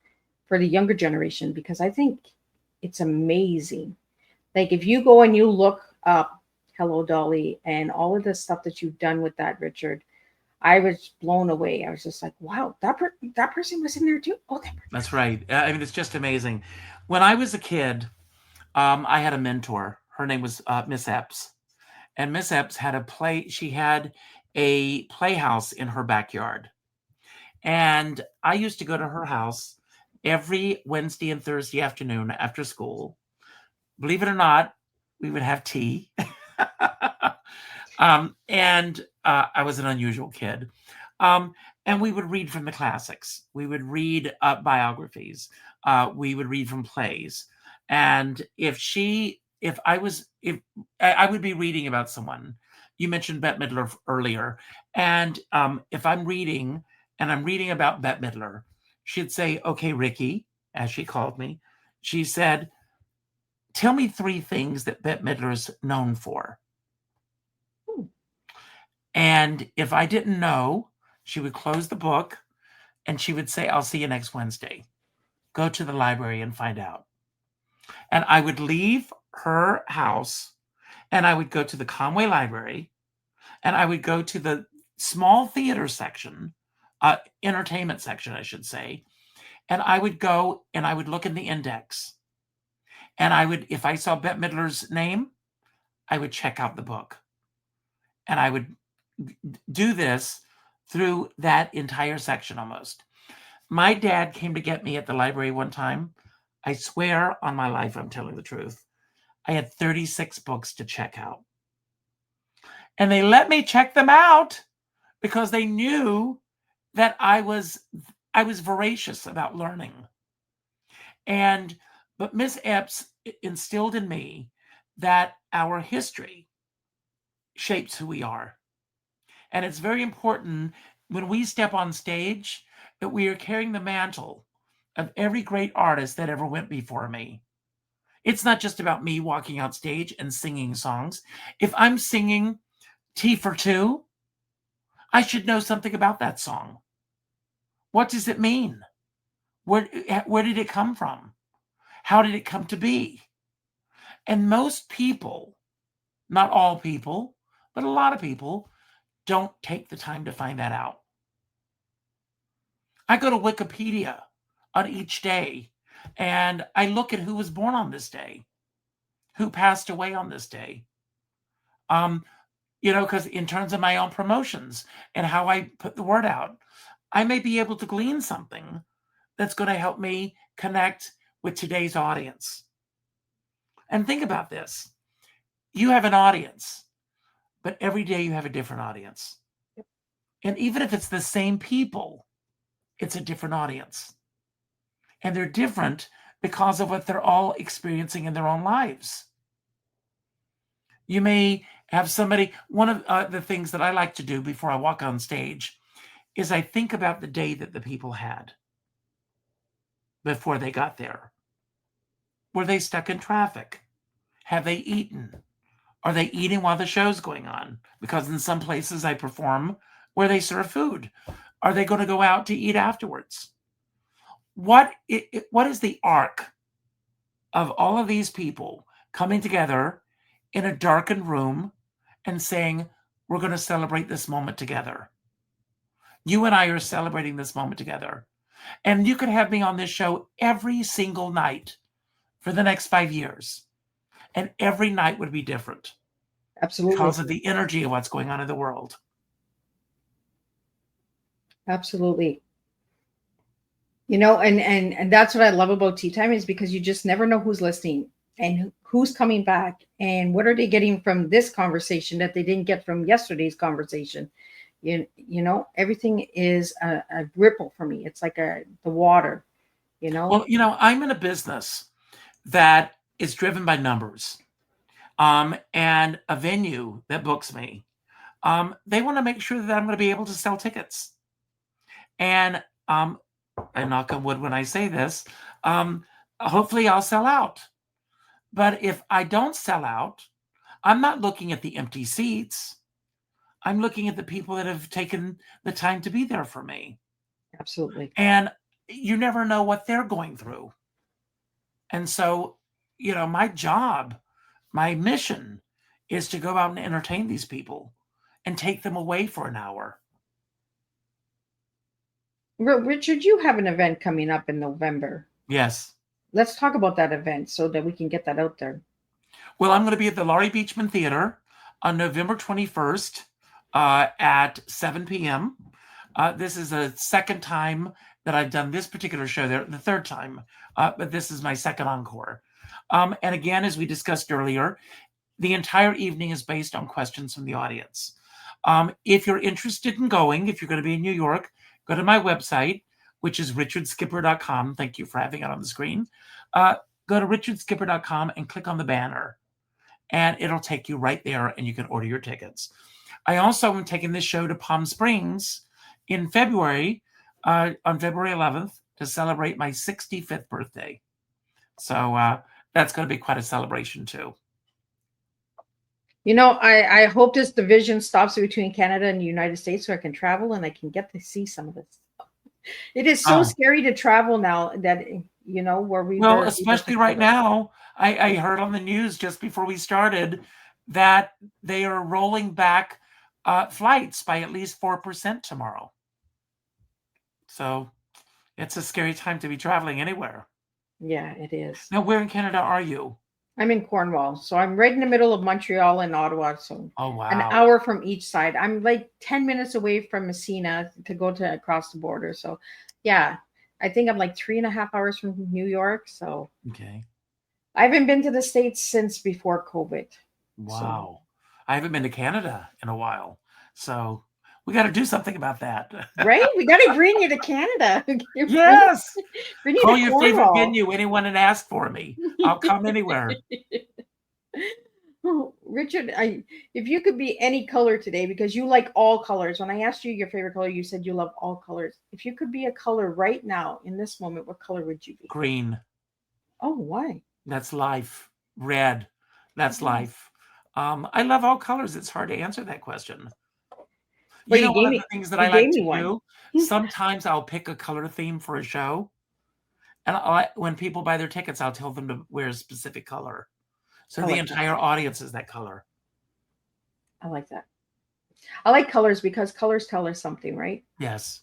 for the younger generation, because I think it's amazing. Like, if you go and you look up Hello, Dolly and all of the stuff that you've done with that, Richard, I was blown away. I was just like, wow, that person was in there too. Oh, that's right. I mean, it's just amazing. When I was a kid, I had a mentor. Her name was Miss Epps. And Miss Epps had a play. She had a playhouse in her backyard. And I used to go to her house every Wednesday and Thursday afternoon after school. Believe it or not, we would have tea. And I was an unusual kid. And we would read from the classics. We would read biographies. We would read from plays. And if I would be reading about someone. You mentioned Bette Midler earlier. And if I'm reading and I'm reading about Bette Midler, she'd say, "Okay, Ricky," as she called me, she said, "Tell me 3 things that Bette Midler is known for." And if I didn't know, she would close the book and she would say, "I'll see you next Wednesday. Go to the library and find out." And I would leave her house and I would go to the Conway Library and I would go to the small theater section, entertainment section, I should say. And I would go and I would look in the index. And if I saw Bette Midler's name, I would check out the book. And I would do this through that entire section almost. My dad came to get me at the library one time. I swear on my life, I'm telling the truth. I had 36 books to check out. And they let me check them out because they knew that I was voracious about learning. But Miss Epps instilled in me that our history shapes who we are. And it's very important when we step on stage that we are carrying the mantle of every great artist that ever went before me. It's not just about me walking out stage and singing songs. If I'm singing Tea for Two, I should know something about that song. What does it mean? Where did it come from? How did it come to be? And most people, not all people, but a lot of people, don't take the time to find that out. I go to Wikipedia on each day and I look at who was born on this day, who passed away on this day. Because in terms of my own promotions and how I put the word out, I may be able to glean something that's going to help me connect with today's audience. And think about this. You have an audience, but every day you have a different audience. And even if it's the same people, it's a different audience. And they're different because of what they're all experiencing in their own lives. You may have somebody, one of the things that I like to do before I walk on stage is I think about the day that the people had before they got there. Were they stuck in traffic? Have they eaten? Are they eating while the show's going on? Because in some places I perform where they serve food. Are they going to go out to eat afterwards? What is the arc of all of these people coming together in a darkened room and saying, we're going to celebrate this moment together? You and I are celebrating this moment together. And you could have me on this show every single night for the next 5 years. And every night would be different. Absolutely. Because of the energy of what's going on in the world. Absolutely. And that's what I love about Tea Time is because you just never know who's listening and who's coming back and what are they getting from this conversation that they didn't get from yesterday's conversation. Everything is a ripple for me. It's like the water, Well, I'm in a business that is driven by numbers. And a venue that books me, they want to make sure that I'm going to be able to sell tickets. And I knock on wood when I say this, hopefully I'll sell out. But if I don't sell out, I'm not looking at the empty seats. I'm looking at the people that have taken the time to be there for me. Absolutely. And you never know what they're going through. And so, my job, my mission is to go out and entertain these people and take them away for an hour. Richard, you have an event coming up in November. Yes. Let's talk about that event so that we can get that out there. Well, I'm going to be at the Laurie Beachman Theater on November 21st at 7 p.m. This is the second time that I've done this particular show there, the third time, but this is my second encore. And again, as we discussed earlier, the entire evening is based on questions from the audience. If you're interested in going, if you're going to be in New York, go to my website, which is richardskipper.com. Thank you for having it on the screen. Go to richardskipper.com and click on the banner, and it'll take you right there, and you can order your tickets. I also am taking this show to Palm Springs in February, on February 11th, to celebrate my 65th birthday. So that's going to be quite a celebration too. You know, I hope this division stops between Canada and the United States so I can travel and I can get to see some of this. It is so scary to travel now that, you know, where we well, especially right now. I heard on the news just before we started that they are rolling back flights by at least 4% tomorrow. So it's a scary time to be traveling anywhere. Yeah, it is. Now, where in Canada are you? I'm in Cornwall, so I'm right in the middle of Montreal and Ottawa, so an hour from each side. I'm like 10 minutes away from Messina to go to across the border. So, yeah, I think I'm like 3.5 hours from New York. So, okay, I haven't been to the States since before COVID. Wow, so. I haven't been to Canada in a while, so we got to do something about that, right? We got to bring you to Canada. Yes, bring you call to your Cornwall. favorite venue, anyone, and ask for me. I'll come anywhere. Oh, Richard, if you could be any color today, because you like all colors. When I asked you your favorite color, you said you love all colors. If you could be a color right now in this moment, what color would you be? Green. Oh, why? That's life. Red. That's life. I love all colors. It's hard to answer that question. Well, you know, one of the things that I like to do, sometimes I'll pick a color theme for a show. And when people buy their tickets, I'll tell them to wear a specific color. So the entire audience is that color. I like that. I like colors because colors tell us something, right? Yes.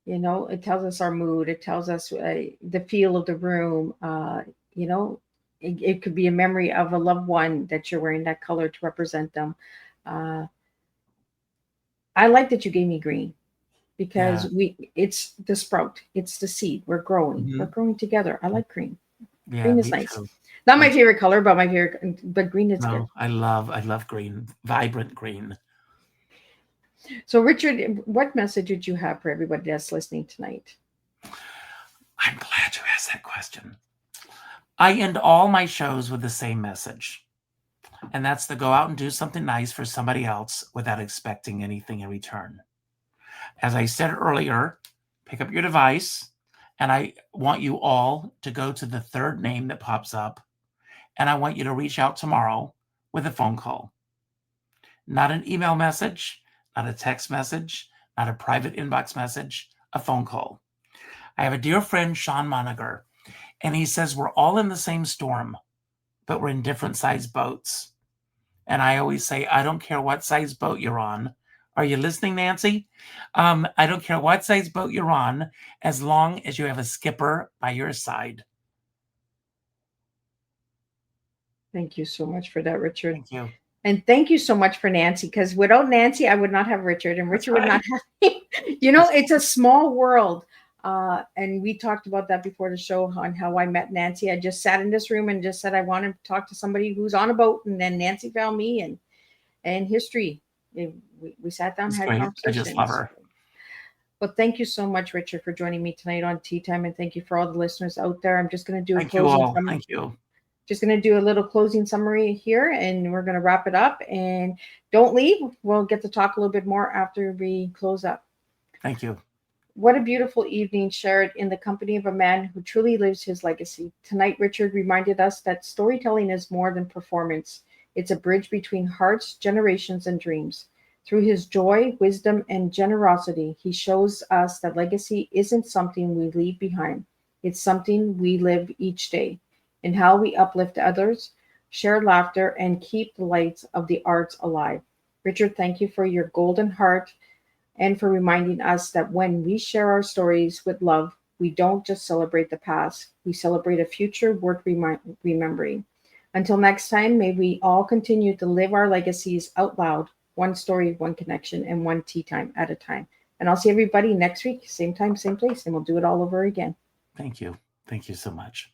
You know, it tells us our mood. It tells us the feel of the room. You know, it could be a memory of a loved one that you're wearing that color to represent them. I like that you gave me green because it's the sprout. It's the seed. We're growing. Mm-hmm. We're growing together. I like green. Yeah, green is nice. Too. Not my favorite color, but but green is good. I love green, vibrant green. So, Richard, what message would you have for everybody that's listening tonight? I'm glad you asked that question. I end all my shows with the same message, and that's to go out and do something nice for somebody else without expecting anything in return. As I said earlier, pick up your device, and I want you all to go to the third name that pops up, and I want you to reach out tomorrow with a phone call. Not an email message, not a text message, not a private inbox message, a phone call. I have a dear friend, Sean Moniger, and he says we're all in the same storm, but we're in different size boats. And I always say, I don't care what size boat you're on. Are you listening, Nancy? I don't care what size boat you're on, as long as you have a skipper by your side. Thank you so much for that, Richard. Thank you. And thank you so much for Nancy, because without Nancy, I would not have Richard, and Richard would not have me. You know, it's a small world. And we talked about that before the show on how I met Nancy. I just sat in this room and just said, I want to talk to somebody who's on a boat. And then Nancy found me and history. We sat down, had conversations. I just love her. But thank you so much, Richard, for joining me tonight on Tea Time. And thank you for all the listeners out there. I'm just going to do a closing summary. Thank you. Just going to do a little closing summary here, and we're going to wrap it up. And don't leave. We'll get to talk a little bit more after we close up. Thank you. What a beautiful evening shared in the company of a man who truly lives his legacy. Tonight, Richard reminded us that storytelling is more than performance. It's a bridge between hearts, generations, and dreams. Through his joy, wisdom, and generosity, he shows us that legacy isn't something we leave behind. It's something we live each day. In how we uplift others, share laughter, and keep the lights of the arts alive. Richard, thank you for your golden heart and for reminding us that when we share our stories with love, we don't just celebrate the past, we celebrate a future worth remembering. Until next time, may we all continue to live our legacies out loud one story, one connection, and one tea time at a time. And I'll see everybody next week, same time, same place, and we'll do it all over again. Thank you. Thank you so much.